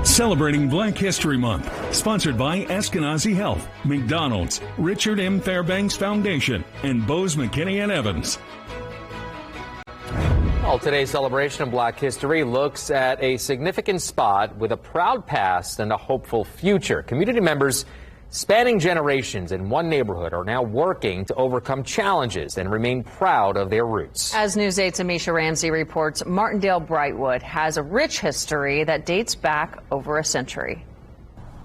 Celebrating Black History Month. Sponsored by Eskenazi Health, McDonald's, Richard M. Fairbanks Foundation, and Bose McKinney & Evans. Well, today's celebration of Black history looks at a significant spot with a proud past and a hopeful future. Community members spanning generations in one neighborhood are now working to overcome challenges and remain proud of their roots. As News 8's Amisha Ramsey reports, Martindale-Brightwood has a rich history that dates back over a century.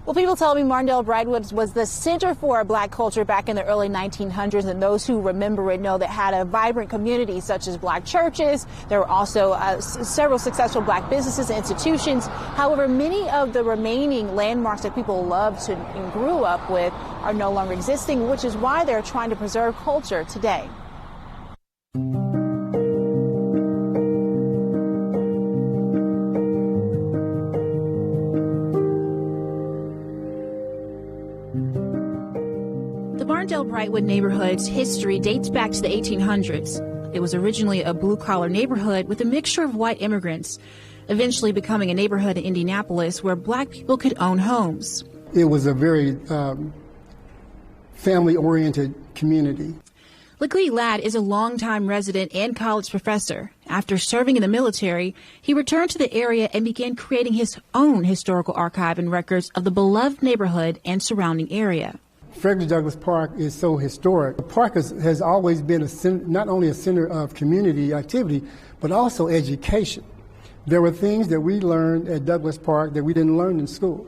Well, people tell me Martindale-Brightwood was the center for Black culture back in the early 1900s, and those who remember it know that it had a vibrant community such as Black churches. There were also several successful Black businesses and institutions. However, many of the remaining landmarks that people loved and grew up with are no longer existing, which is why they're trying to preserve culture today. The Martindale-Brightwood neighborhood's history dates back to the 1800s. It was originally a blue-collar neighborhood with a mixture of white immigrants, eventually becoming a neighborhood in Indianapolis where Black people could own homes. It was a very family-oriented community. Legui Ladd is a longtime resident and college professor. After serving in the military, he returned to the area and began creating his own historical archive and records of the beloved neighborhood and surrounding area. Frederick Douglass Park is so historic. The park has always been not only a center of community activity, but also education. There were things that we learned at Douglass Park that we didn't learn in school.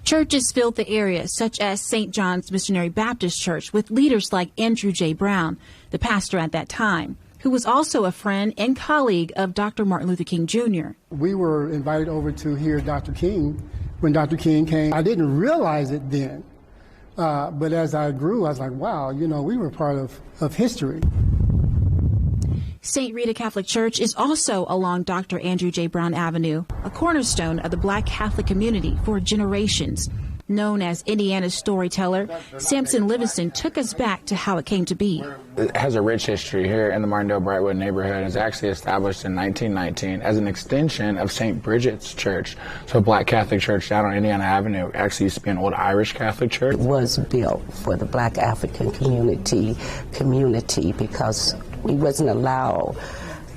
Churches filled the area, such as St. John's Missionary Baptist Church, with leaders like Andrew J. Brown, the pastor at that time, who was also a friend and colleague of Dr. Martin Luther King Jr. We were invited over to hear Dr. King. When Dr. King came, I didn't realize it then. But as I grew, I was like, wow, we were part of history. St. Rita Catholic Church is also along Dr. Andrew J. Brown Avenue, a cornerstone of the Black Catholic community for generations. Known as Indiana's Storyteller, Samson Livingston took us back to how it came to be. It has a rich history here in the Martindale-Brightwood neighborhood. It was actually established in 1919 as an extension of St. Bridget's Church. So a Black Catholic church down on Indiana Avenue. It actually used to be an old Irish Catholic church. It was built for the Black African community because we wasn't allowed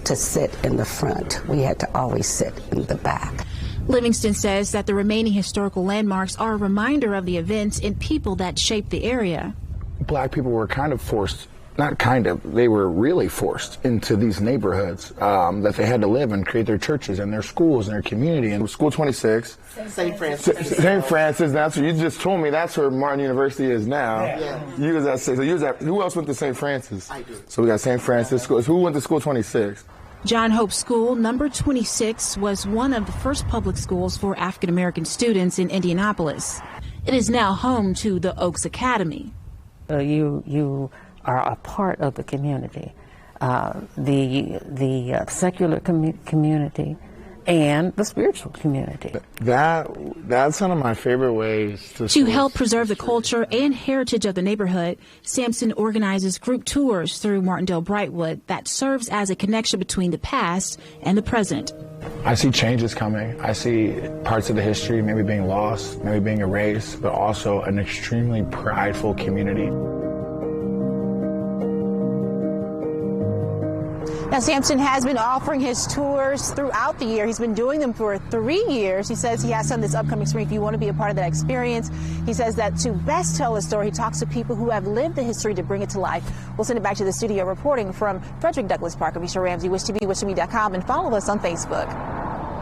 to sit in the front. We had to always sit in the back. Livingston says that the remaining historical landmarks are a reminder of the events and people that shaped the area. Black people were kind of forced, they were really forced into these neighborhoods that they had to live and create their churches and their schools and their community. And School 26. St. Francis. St. Francis, that's where you just told me that's where Martin University is now. Yeah. You was at, so you was at, who else went to St. Francis? I did. So we got St. Francis School. Who went to School 26? John Hope School, number 26, was one of the first public schools for African American students in Indianapolis. It is now home to the Oaks Academy. You are a part of the community, the secular community, and the spiritual community. That's one of my favorite ways to help preserve the culture and heritage of the neighborhood. Sampson organizes group tours through Martindale-Brightwood that serves as a connection between the past and the present. I see changes coming. I see parts of the history maybe being lost, maybe being erased, but also an extremely prideful community. Now, Sampson has been offering his tours throughout the year. He's been doing them for 3 years. He says he has some this upcoming spring if you want to be a part of that experience. He says that to best tell the story, he talks to people who have lived the history to bring it to life. We'll send it back to the studio. Reporting from Frederick Douglass Park, Amisha Ramsey, WishTV, WishTV.com, and follow us on Facebook.